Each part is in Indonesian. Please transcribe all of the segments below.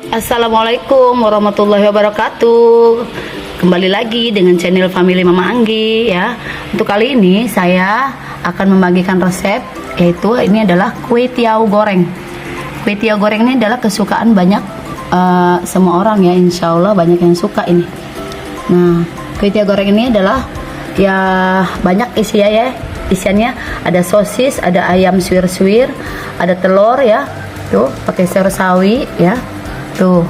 Assalamualaikum warahmatullahi wabarakatuh. Kembali lagi dengan channel Family Mama Anggi ya. Untuk kali ini saya akan membagikan resep, yaitu ini adalah kue tiaw goreng. Kue tiaw goreng ini adalah kesukaan banyak semua orang ya, insya Allah banyak yang suka ini. Nah, kue tiaw goreng ini adalah ya banyak isiannya ada sosis, ada ayam suwir-suwir, ada telur ya, tuh pakai sayur sawi ya. Tuh,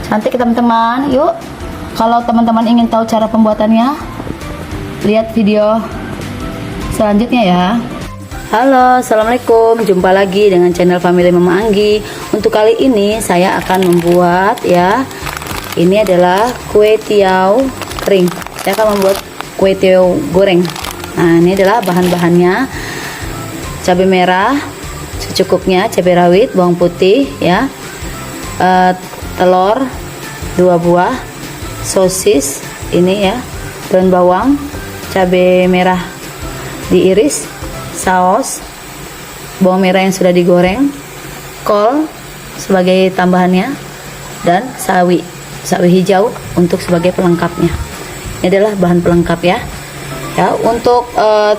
cantik teman-teman. Yuk, kalau teman-teman ingin tahu cara pembuatannya, lihat video selanjutnya ya. Halo, assalamualaikum. Jumpa lagi dengan channel Family Mama Anggi. Untuk kali ini saya akan membuat ya. Ini adalah kue tiaw kering. Saya akan membuat kue tiaw goreng. Nah, ini adalah bahan-bahannya: cabai merah secukupnya, cabai rawit, bawang putih ya. Telur 2 buah, sosis ini ya, daun bawang, cabai merah diiris, saus, bawang merah yang sudah digoreng, kol sebagai tambahannya, dan sawi hijau untuk sebagai pelengkapnya. Ini adalah bahan pelengkap ya. Ya, untuk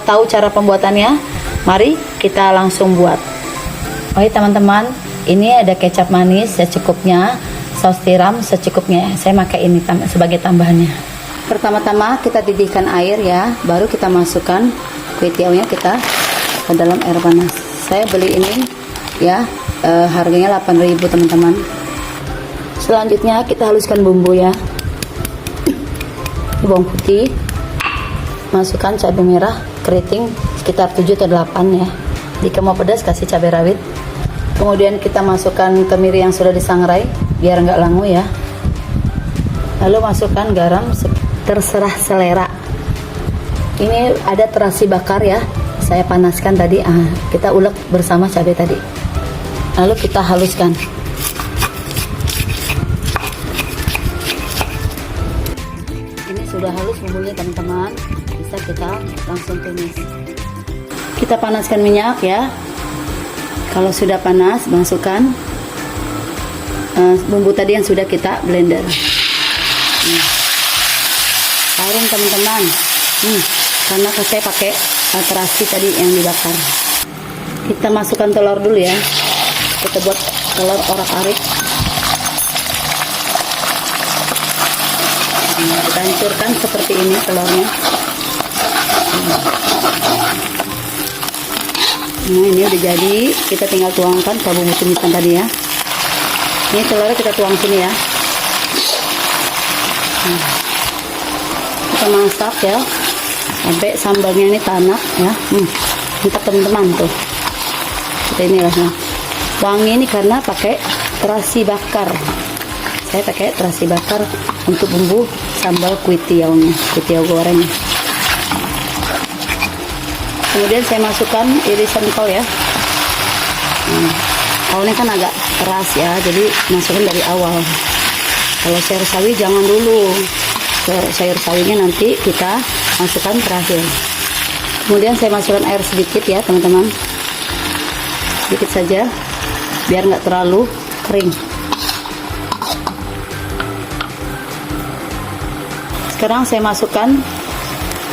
tahu cara pembuatannya, mari kita langsung buat. Oke teman-teman, ini ada kecap manis secukupnya, saus tiram secukupnya. Saya pakai ini sebagai tambahannya. Pertama-tama kita didihkan air ya, baru kita masukkan kue tiawnya kita ke dalam air panas. Saya beli ini ya, harganya 8.000 teman-teman. Selanjutnya kita haluskan bumbu ya. Bawang putih, masukkan cabai merah keriting sekitar 7 atau 8 ya. Jika mau pedas kasih cabai rawit. Kemudian kita masukkan kemiri yang sudah disangrai biar nggak langu ya. Lalu masukkan garam terserah selera. Ini ada terasi bakar ya, saya panaskan tadi. Kita ulek bersama cabai tadi. Lalu kita haluskan. Ini sudah halus bumbunya teman-teman, bisa kita langsung tumis. Kita panaskan minyak ya. Kalau sudah panas, masukkan bumbu tadi yang sudah kita blender. Harum teman-teman. Karena saya pakai terasi tadi yang dibakar. Kita masukkan telur dulu ya. Kita buat telur orak-arik. Kita hancurkan seperti ini telurnya. Nah, ini udah jadi, kita tinggal tuangkan ke bumbu tumisan tadi ya. Ini telurnya kita tuang sini ya. Kita masak ya sampai sambalnya ini tanak ya. Mantap teman-teman tuh. Kita ini lah. Wangi ini karena pakai terasi bakar. Saya pakai terasi bakar untuk bumbu sambal kue tiawnya, kue tiaw goreng. Kemudian saya masukkan irisan kol ya. Kolnya kan agak keras ya, jadi masukkan dari awal. Kalau sayur sawi jangan dulu. Sayur sawinya nanti kita masukkan terakhir. Kemudian saya masukkan air sedikit ya teman-teman. Sedikit saja, biar nggak terlalu kering. Sekarang saya masukkan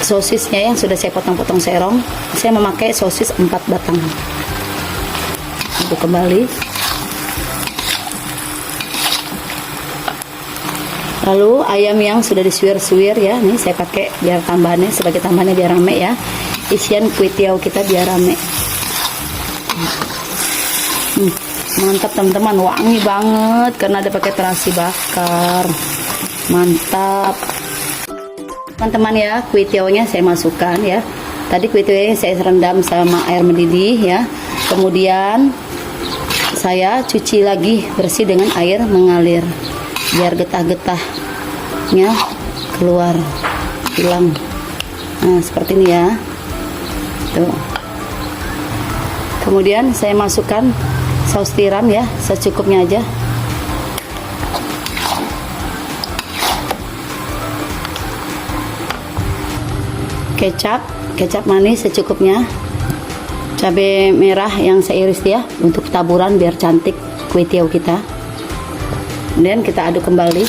sosisnya yang sudah saya potong-potong serong. Saya memakai sosis 4 batang. Untuk kembali. Lalu ayam yang sudah disuwir-suwir ya, nih saya pakai biar tambahannya, sebagai tambahannya biar rame ya. Isian kue tiaw kita biar rame. Mantap teman-teman, wangi banget karena ada pakai terasi bakar. Mantap. Teman-teman ya, kue tiawnya saya masukkan ya. Tadi kue tiawnya saya rendam sama air mendidih ya. Kemudian saya cuci lagi bersih dengan air mengalir biar getah-getahnya keluar, hilang. Nah, seperti ini ya. Tuh. Kemudian saya masukkan saus tiram ya, secukupnya aja. Kecap manis secukupnya, cabai merah yang saya iris ya untuk taburan biar cantik kue tiaw kita. Kemudian kita aduk kembali.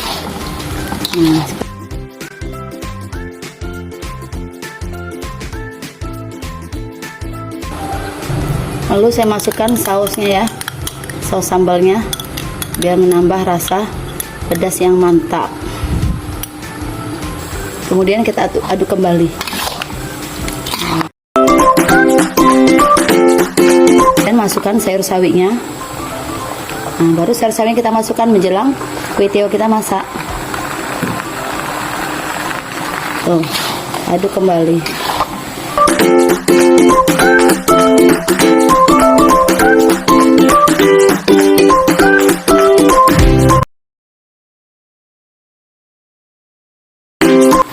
Lalu saya masukkan sausnya ya, saus sambalnya, biar menambah rasa pedas yang mantap. Kemudian kita aduk kembali. Dan masukkan sayur sawinya. Nah, baru sayur sawinya kita masukkan menjelang kue tiaw kita masak. Tuh, aduk kembali.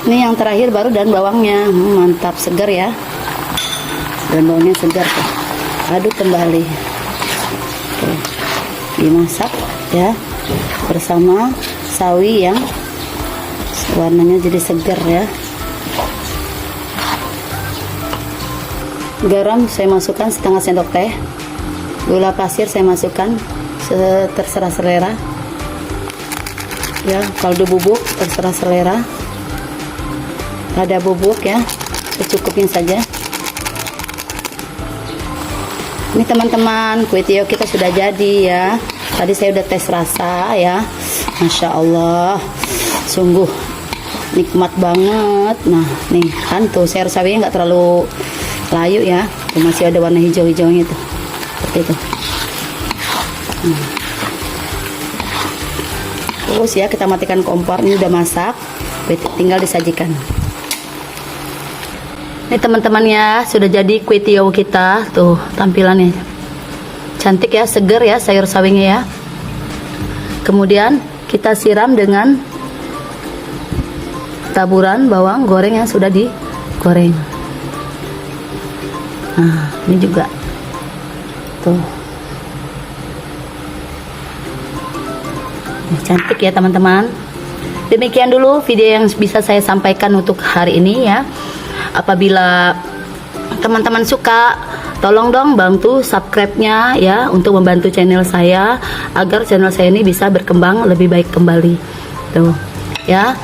Ini yang terakhir baru daun bawangnya. Mantap, segar ya. Daun bawangnya segar tuh. Aduk kembali. Tuh, dimasak ya bersama sawi yang warnanya jadi segar ya. Garam saya masukkan setengah sendok teh. Gula pasir saya masukkan terserah selera ya. Kaldu bubuk terserah selera. Ada bubuk ya, secukupnya saja. Ini teman-teman, kue tiaw kita sudah jadi ya. Tadi saya udah tes rasa ya. Masya Allah, sungguh nikmat banget. Nah nih kan tuh sayur sawinya nggak terlalu layu ya, tuh masih ada warna hijau-hijaunya tuh, seperti itu. Terus ya kita matikan kompor. Ini udah masak, tinggal disajikan. Ini teman-teman ya, sudah jadi kue tiaw kita. Tuh tampilannya cantik ya, seger ya sayur sawinya ya. Kemudian kita siram dengan taburan bawang goreng yang sudah digoreng. Nah ini juga tuh cantik ya teman-teman. Demikian dulu video yang bisa saya sampaikan untuk hari ini ya. Apabila teman-teman suka, tolong dong bantu subscribe-nya ya, untuk membantu channel saya agar channel saya ini bisa berkembang lebih baik kembali. Tuh ya,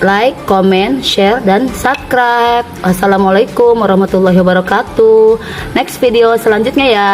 like, comment, share, dan subscribe. Wassalamualaikum warahmatullahi wabarakatuh. Next video selanjutnya ya.